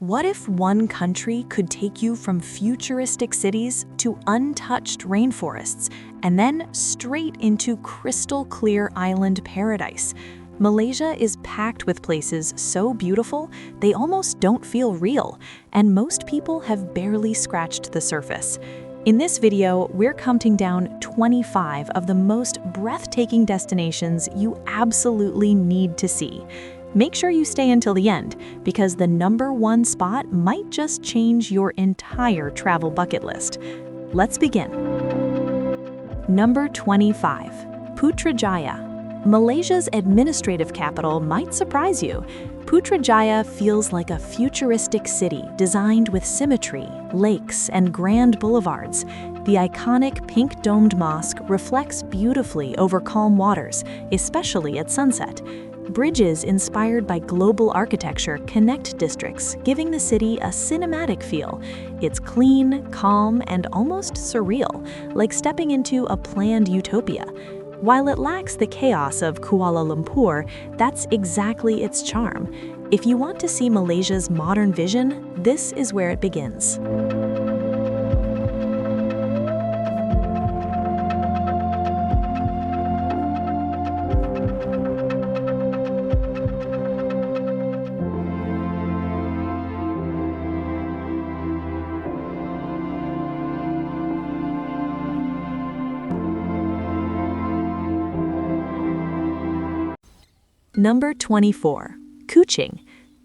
What if one country could take you from futuristic cities to untouched rainforests and then straight into crystal clear island paradise? Malaysia is packed with places so beautiful they almost don't feel real, and most people have barely scratched the surface. In this video, we're counting down 25 of the most breathtaking destinations you absolutely need to see. Make sure you stay until the end, because the #1 spot might just change your entire travel bucket list. Let's begin. Number 25. Putrajaya. Malaysia's administrative capital might surprise you. Putrajaya feels like a futuristic city designed with symmetry, lakes, and grand boulevards. The iconic pink-domed mosque reflects beautifully over calm waters, especially at sunset. Bridges inspired by global architecture connect districts, giving the city a cinematic feel. It's clean, calm, and almost surreal, like stepping into a planned utopia. While it lacks the chaos of Kuala Lumpur, that's exactly its charm. If you want to see Malaysia's modern vision, this is where it begins. Number 24. Kuching.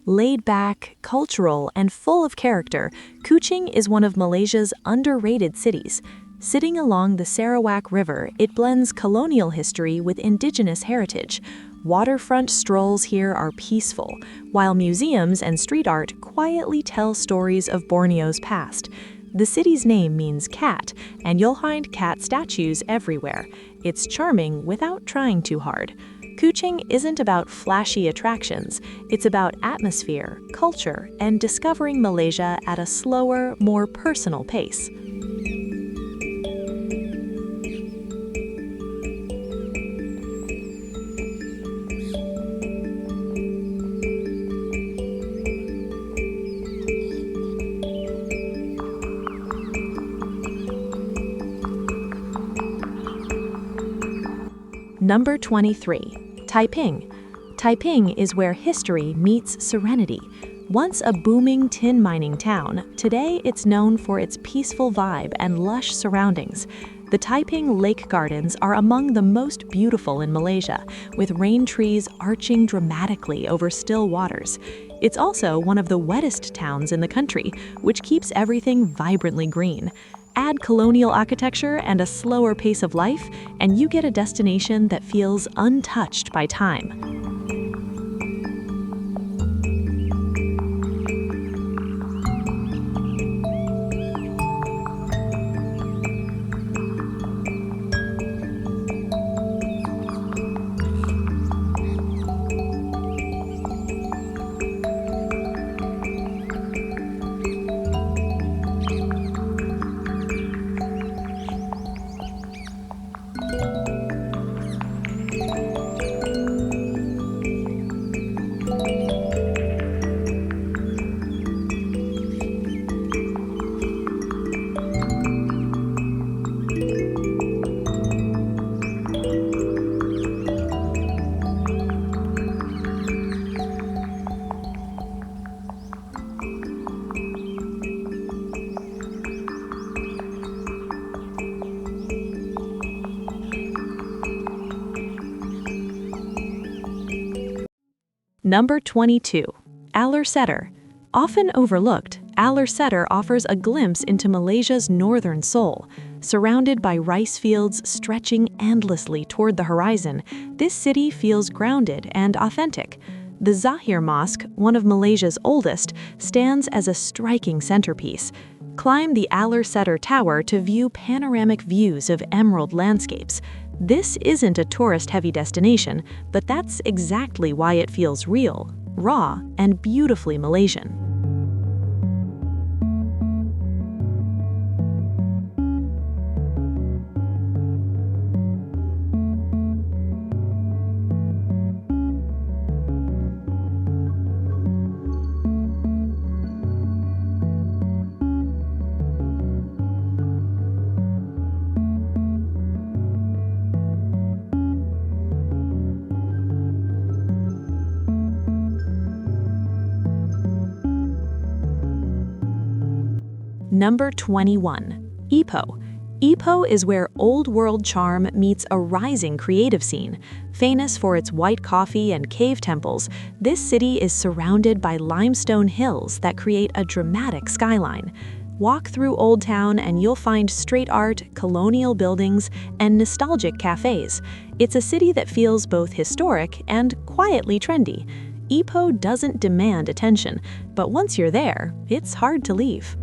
Laid back, cultural, and full of character, Kuching is one of Malaysia's underrated cities. Sitting along the Sarawak River, it blends colonial history with indigenous heritage. Waterfront strolls here are peaceful, while museums and street art quietly tell stories of Borneo's past. The city's name means cat, and you'll find cat statues everywhere. It's charming without trying too hard. Kuching isn't about flashy attractions, it's about atmosphere, culture, and discovering Malaysia at a slower, more personal pace. Number 23. Taiping. Taiping is where history meets serenity. Once a booming tin mining town, today it's known for its peaceful vibe and lush surroundings. The Taiping Lake Gardens are among the most beautiful in Malaysia, with rain trees arching dramatically over still waters. It's also one of the wettest towns in the country, which keeps everything vibrantly green. Add colonial architecture and a slower pace of life, and you get a destination that feels untouched by time. Number 22. Alor Setter. Often overlooked, Alor Setter offers a glimpse into Malaysia's northern soul. Surrounded by rice fields stretching endlessly toward the horizon, this city feels grounded and authentic. The Zahir Mosque, one of Malaysia's oldest, stands as a striking centerpiece. Climb the Alor Setter Tower to view panoramic views of emerald landscapes. This isn't a tourist-heavy destination, but that's exactly why it feels real, raw, and beautifully Malaysian. Number 21. Ipoh. Ipoh is where old-world charm meets a rising creative scene. Famous for its white coffee and cave temples, this city is surrounded by limestone hills that create a dramatic skyline. Walk through Old Town and you'll find street art, colonial buildings, and nostalgic cafes. It's a city that feels both historic and quietly trendy. Ipoh doesn't demand attention, but once you're there, it's hard to leave.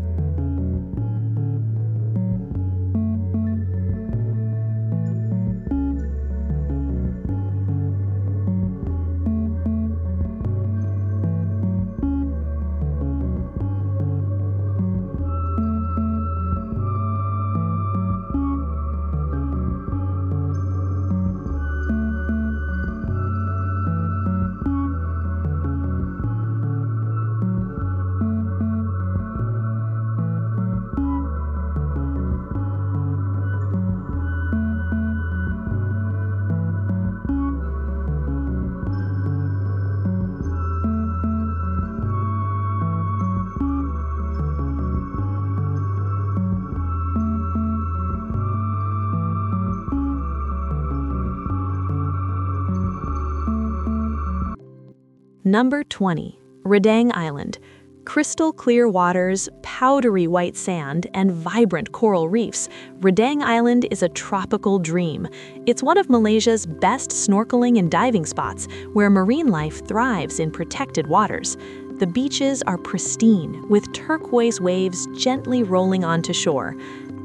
Number 20. Redang Island. Crystal clear waters, powdery white sand, and vibrant coral reefs, Redang Island is a tropical dream. It's one of Malaysia's best snorkeling and diving spots, where marine life thrives in protected waters. The beaches are pristine, with turquoise waves gently rolling onto shore.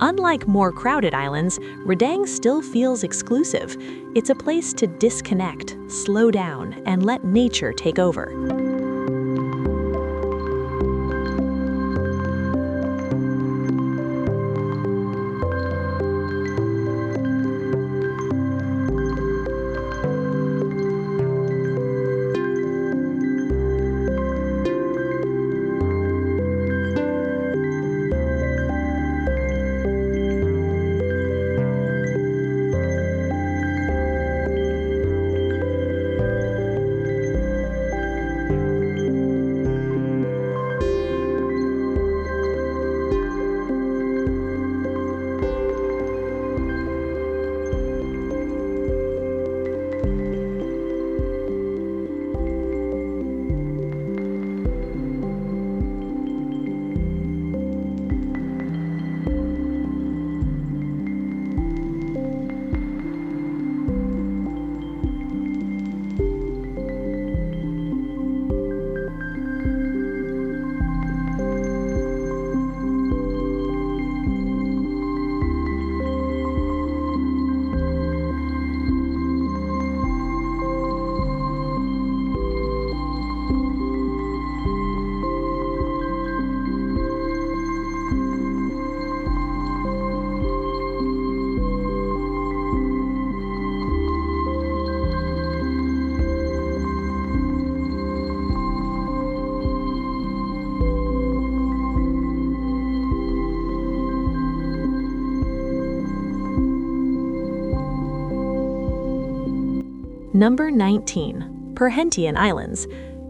Unlike more crowded islands, Redang still feels exclusive. It's a place to disconnect, slow down, and let nature take over. Number 19. Perhentian Islands.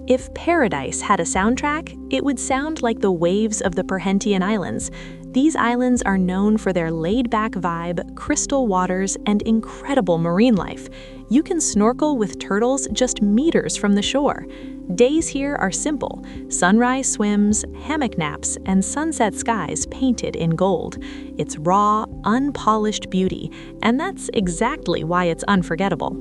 If paradise had a soundtrack, it would sound like the waves of the Perhentian Islands. These islands are known for their laid-back vibe, crystal waters, and incredible marine life. You can snorkel with turtles just meters from the shore. Days here are simple: sunrise swims, hammock naps, and sunset skies painted in gold. It's raw, unpolished beauty, and that's exactly why it's unforgettable.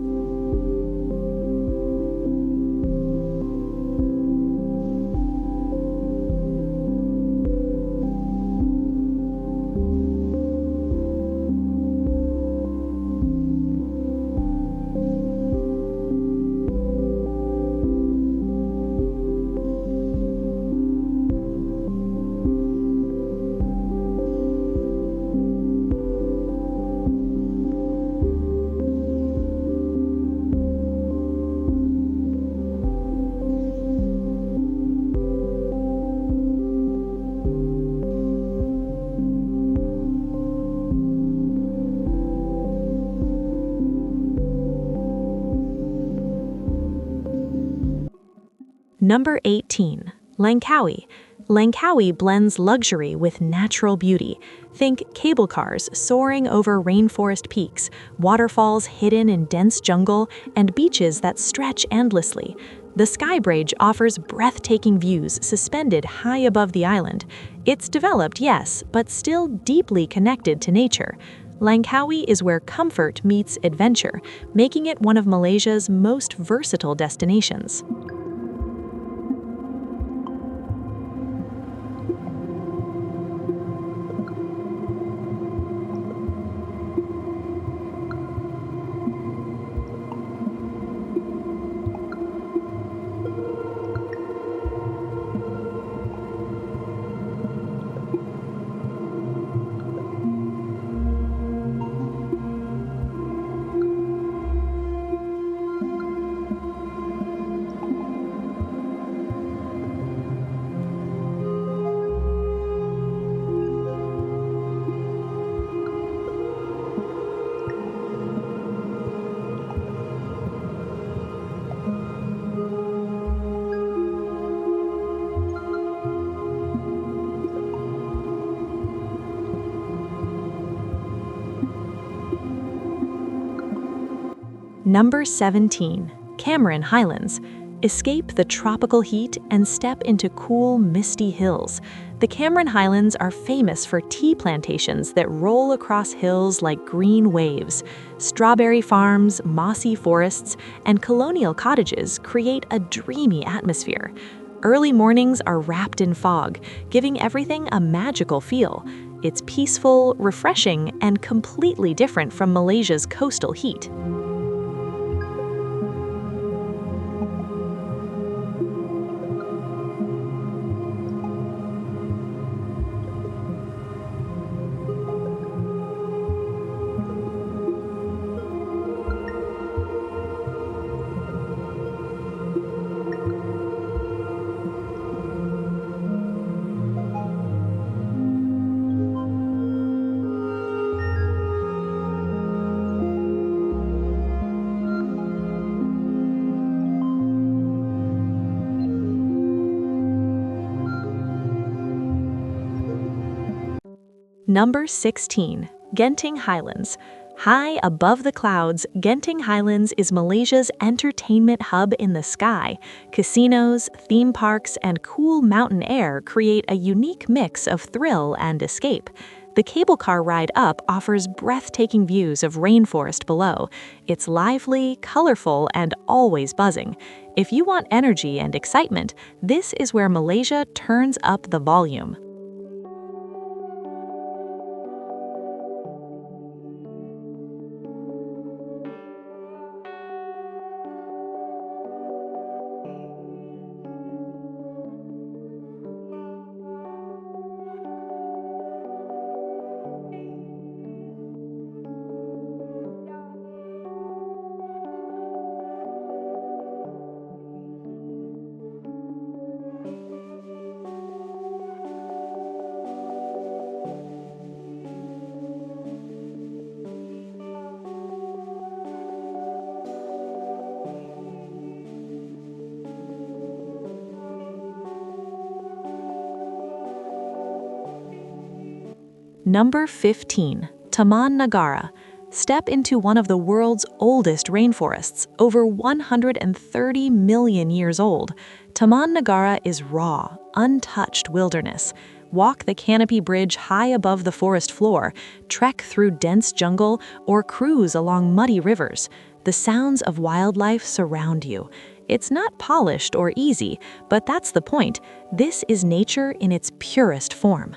Number 18. Langkawi. Langkawi blends luxury with natural beauty. Think cable cars soaring over rainforest peaks, waterfalls hidden in dense jungle, and beaches that stretch endlessly. The Sky Bridge offers breathtaking views suspended high above the island. It's developed, yes, but still deeply connected to nature. Langkawi is where comfort meets adventure, making it one of Malaysia's most versatile destinations. Number 17. Cameron Highlands. Escape the tropical heat and step into cool, misty hills. The Cameron Highlands are famous for tea plantations that roll across hills like green waves. Strawberry farms, mossy forests, and colonial cottages create a dreamy atmosphere. Early mornings are wrapped in fog, giving everything a magical feel. It's peaceful, refreshing, and completely different from Malaysia's coastal heat. Number 16. Genting Highlands. High above the clouds, Genting Highlands is Malaysia's entertainment hub in the sky. Casinos, theme parks, and cool mountain air create a unique mix of thrill and escape. The cable car ride up offers breathtaking views of rainforest below. It's lively, colorful, and always buzzing. If you want energy and excitement, this is where Malaysia turns up the volume. Number 15. Taman Negara. Step into one of the world's oldest rainforests, over 130 million years old. Taman Negara is raw, untouched wilderness. Walk the canopy bridge high above the forest floor, trek through dense jungle, or cruise along muddy rivers. The sounds of wildlife surround you. It's not polished or easy, but that's the point. This is nature in its purest form.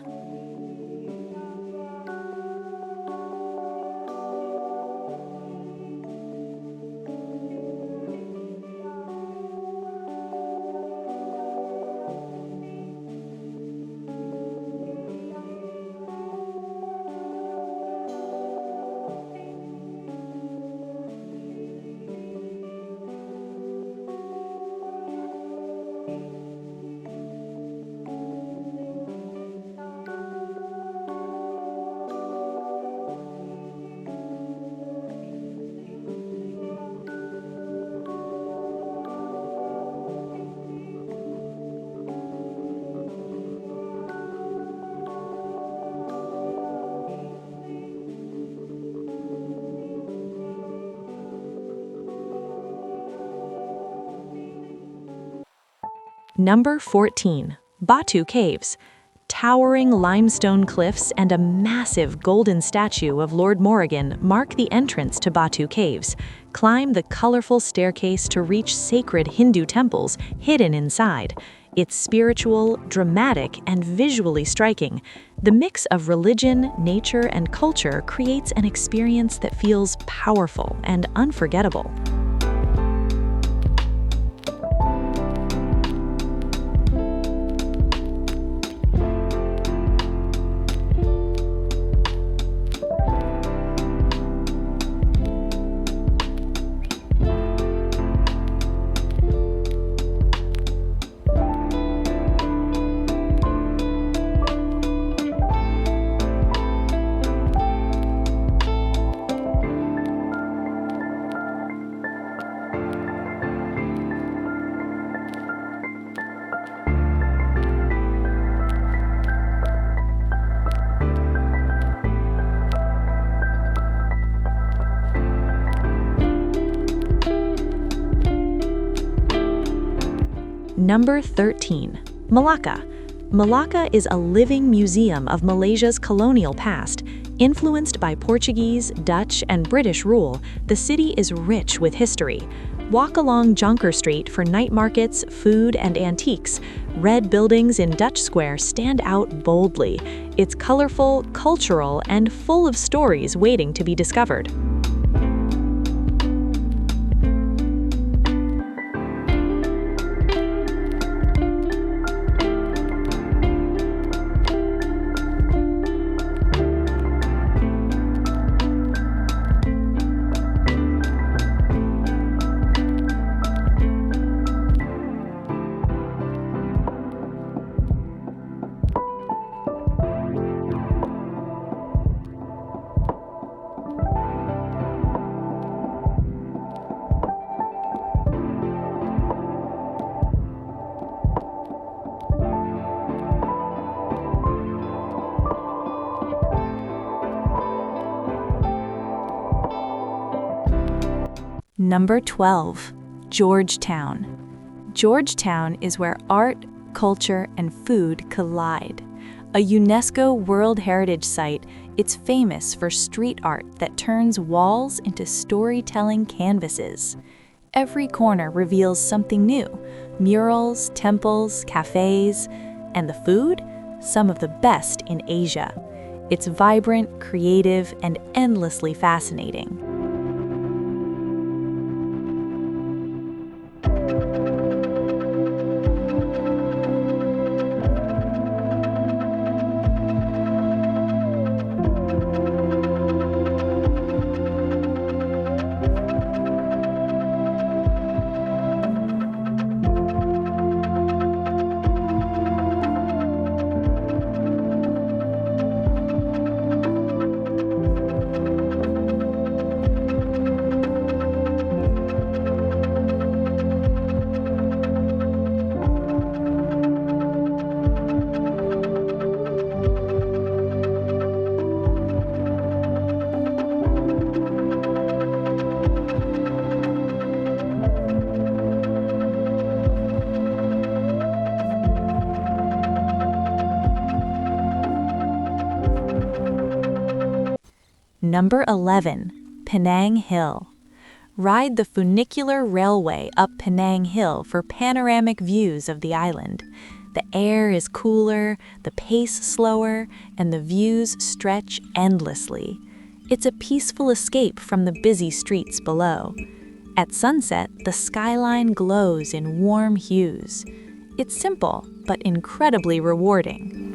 Number 14. Batu Caves. Towering limestone cliffs and a massive golden statue of Lord Morrigan mark the entrance to Batu Caves. Climb the colorful staircase to reach sacred Hindu temples hidden inside. It's spiritual, dramatic, and visually striking. The mix of religion, nature, and culture creates an experience that feels powerful and unforgettable. Number 13. Malacca. Malacca is a living museum of Malaysia's colonial past. Influenced by Portuguese, Dutch, and British rule, the city is rich with history. Walk along Jonker Street for night markets, food, and antiques. Red buildings in Dutch Square stand out boldly. It's colorful, cultural, and full of stories waiting to be discovered. Number 12. George Town. George Town is where art, culture, and food collide. A UNESCO World Heritage Site, it's famous for street art that turns walls into storytelling canvases. Every corner reveals something new: murals, temples, cafes, and the food? Some of the best in Asia. It's vibrant, creative, and endlessly fascinating. Number 11. Penang Hill. Ride the funicular railway up Penang Hill for panoramic views of the island. The air is cooler, the pace slower, and the views stretch endlessly. It's a peaceful escape from the busy streets below. At sunset, the skyline glows in warm hues. It's simple, but incredibly rewarding.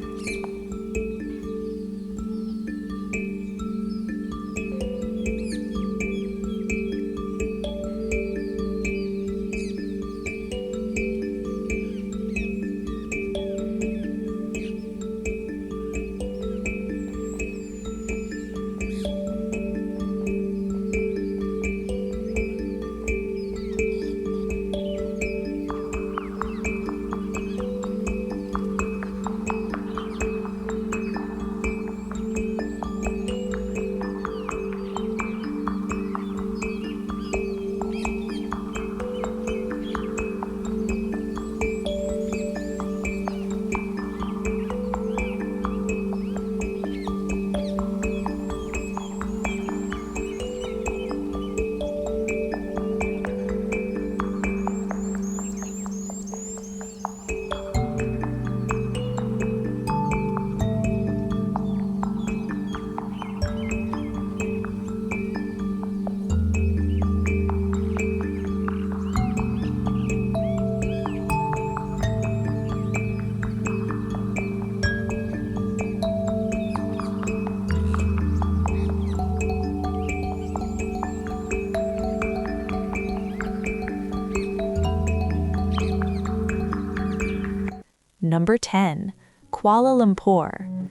Number 10. Kuala Lumpur.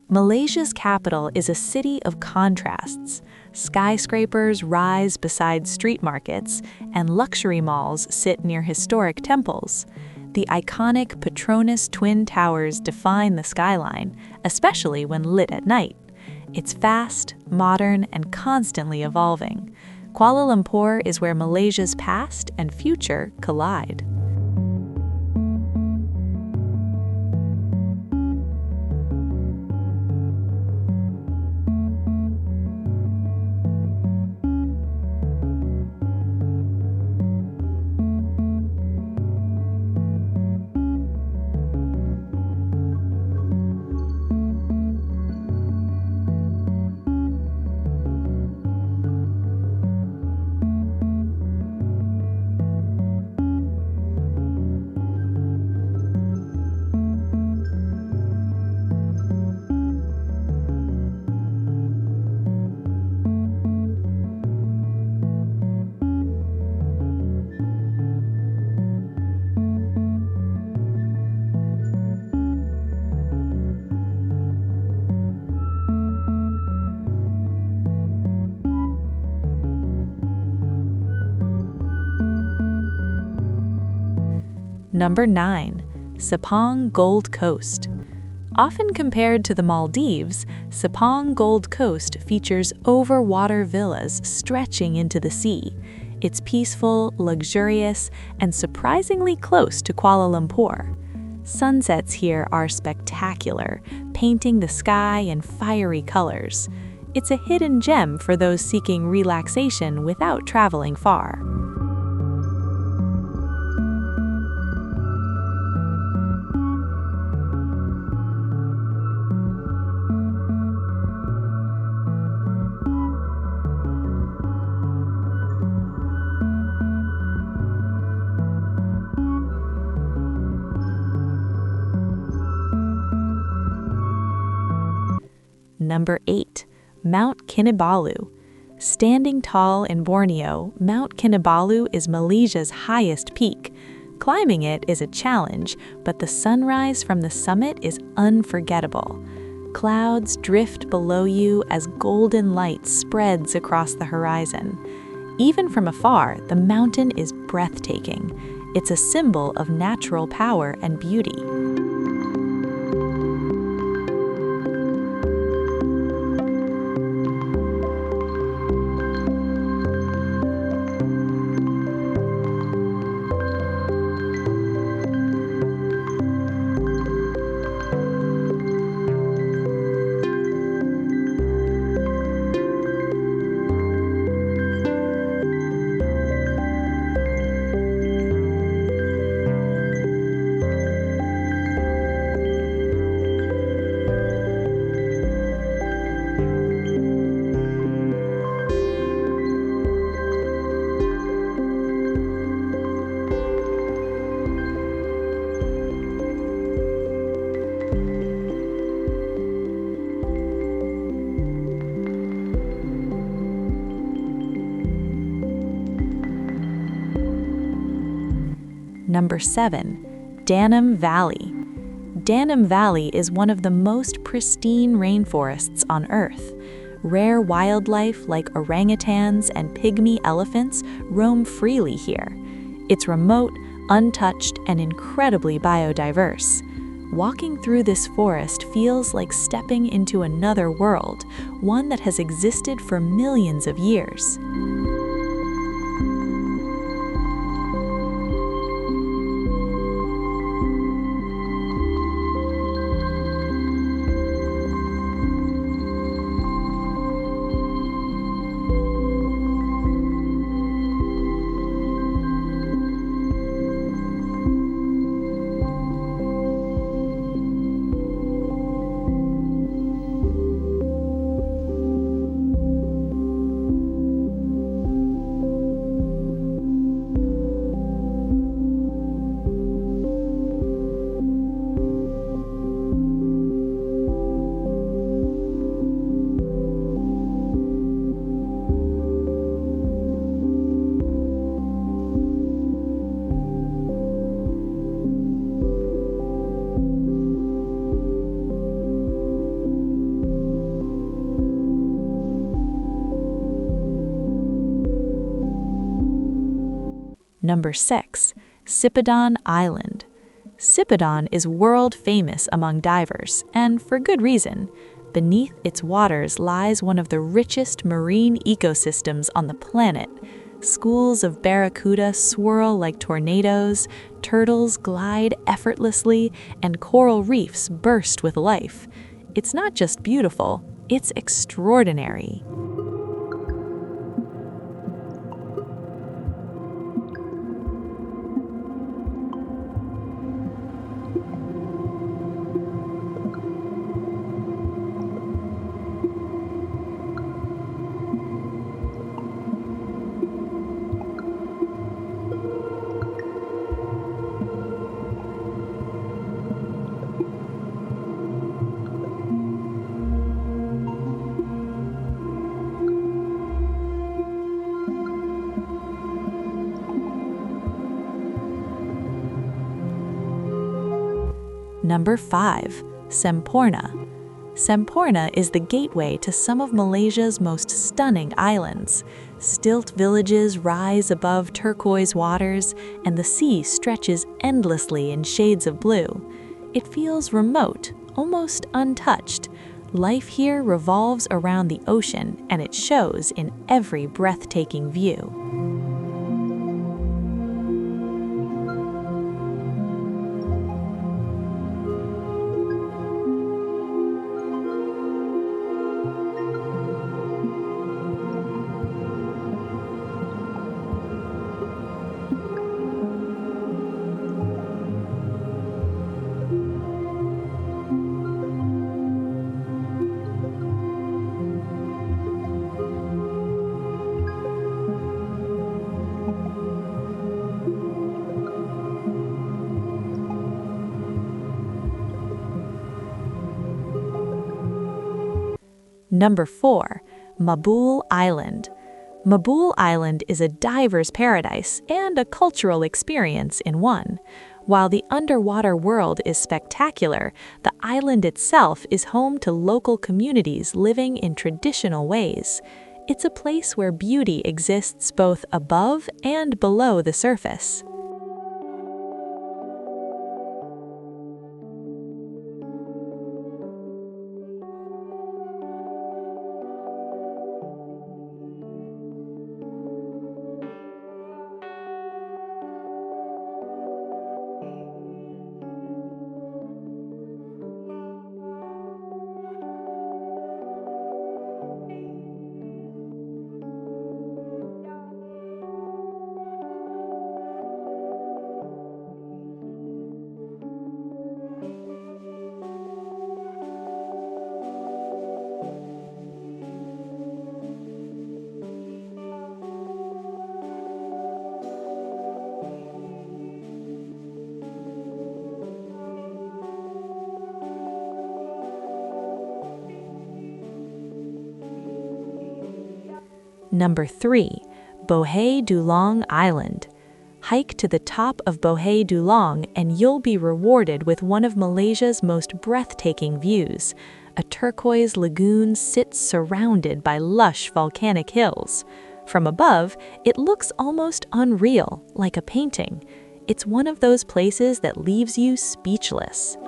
Malaysia's capital is a city of contrasts. Skyscrapers rise beside street markets, and luxury malls sit near historic temples. The iconic Petronas Twin Towers define the skyline, especially when lit at night. It's fast, modern, and constantly evolving. Kuala Lumpur is where Malaysia's past and future collide. Number 9. Sepang Gold Coast. Often compared to the Maldives, Sepang Gold Coast features over-water villas stretching into the sea. It's peaceful, luxurious, and surprisingly close to Kuala Lumpur. Sunsets here are spectacular, painting the sky in fiery colors. It's a hidden gem for those seeking relaxation without traveling far. Number 8. Mount Kinabalu. Standing tall in Borneo, Mount Kinabalu is Malaysia's highest peak. Climbing it is a challenge, but the sunrise from the summit is unforgettable. Clouds drift below you as golden light spreads across the horizon. Even from afar, the mountain is breathtaking. It's a symbol of natural power and beauty. Number 7. Danam Valley. Danam Valley is one of the most pristine rainforests on Earth. Rare wildlife like orangutans and pygmy elephants roam freely here. It's remote, untouched, and incredibly biodiverse. Walking through this forest feels like stepping into another world, one that has existed for millions of years. Number 6. Sipadan Island. Sipadan is world famous among divers, and for good reason. Beneath its waters lies one of the richest marine ecosystems on the planet. Schools of barracuda swirl like tornadoes, turtles glide effortlessly, and coral reefs burst with life. It's not just beautiful, it's extraordinary. Number 5. Semporna. Semporna is the gateway to some of Malaysia's most stunning islands. Stilt villages rise above turquoise waters, and the sea stretches endlessly in shades of blue. It feels remote, almost untouched. Life here revolves around the ocean, and it shows in every breathtaking view. Number 4. Mabul Island. Mabul Island is a diver's paradise and a cultural experience in one. While the underwater world is spectacular, the island itself is home to local communities living in traditional ways. It's a place where beauty exists both above and below the surface. Number 3. Bohai Dulong Island. Hike to the top of Bohai Dulong and you'll be rewarded with one of Malaysia's most breathtaking views. A turquoise lagoon sits surrounded by lush volcanic hills. From above, it looks almost unreal, like a painting. It's one of those places that leaves you speechless.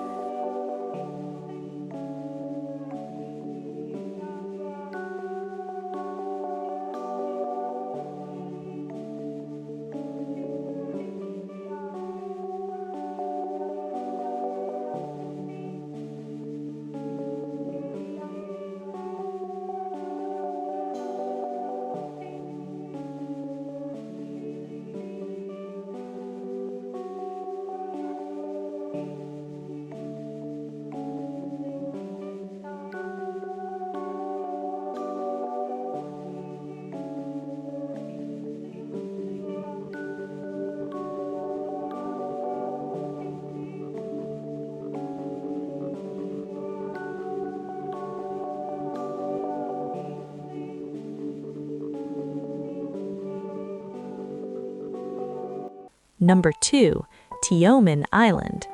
Number 2. Tioman Island.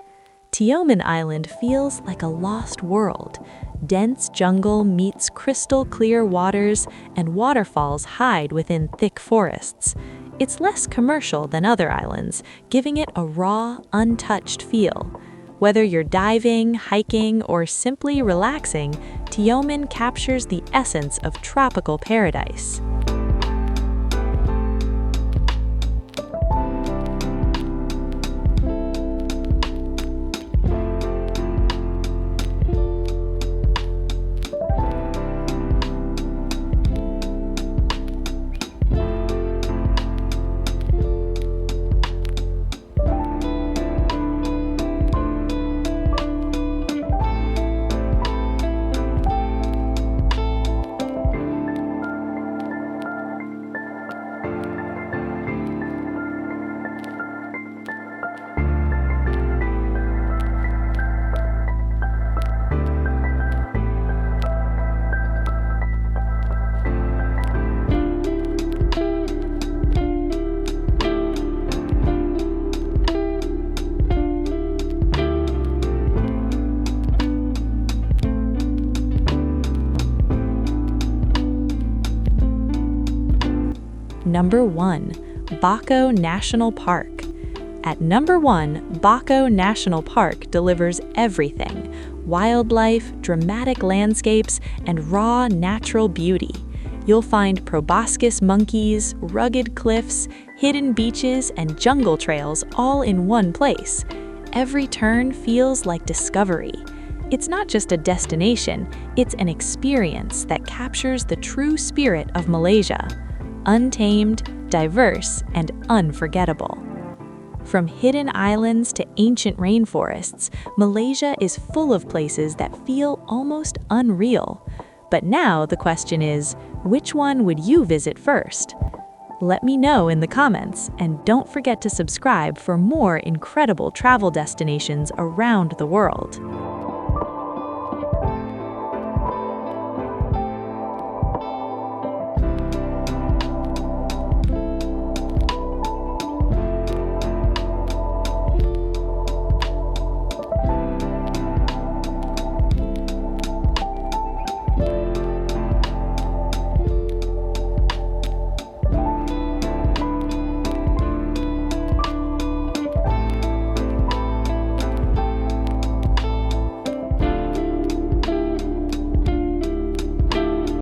Tioman Island feels like a lost world. Dense jungle meets crystal clear waters, and waterfalls hide within thick forests. It's less commercial than other islands, giving it a raw, untouched feel. Whether you're diving, hiking, or simply relaxing, Tioman captures the essence of tropical paradise. Number 1. Bako National Park. At number 1, Bako National Park delivers everything: wildlife, dramatic landscapes, and raw natural beauty. You'll find proboscis monkeys, rugged cliffs, hidden beaches, and jungle trails all in one place. Every turn feels like discovery. It's not just a destination, it's an experience that captures the true spirit of Malaysia: untamed, diverse, and unforgettable. From hidden islands to ancient rainforests, Malaysia is full of places that feel almost unreal. But now the question is, which one would you visit first? Let me know in the comments, and don't forget to subscribe for more incredible travel destinations around the world.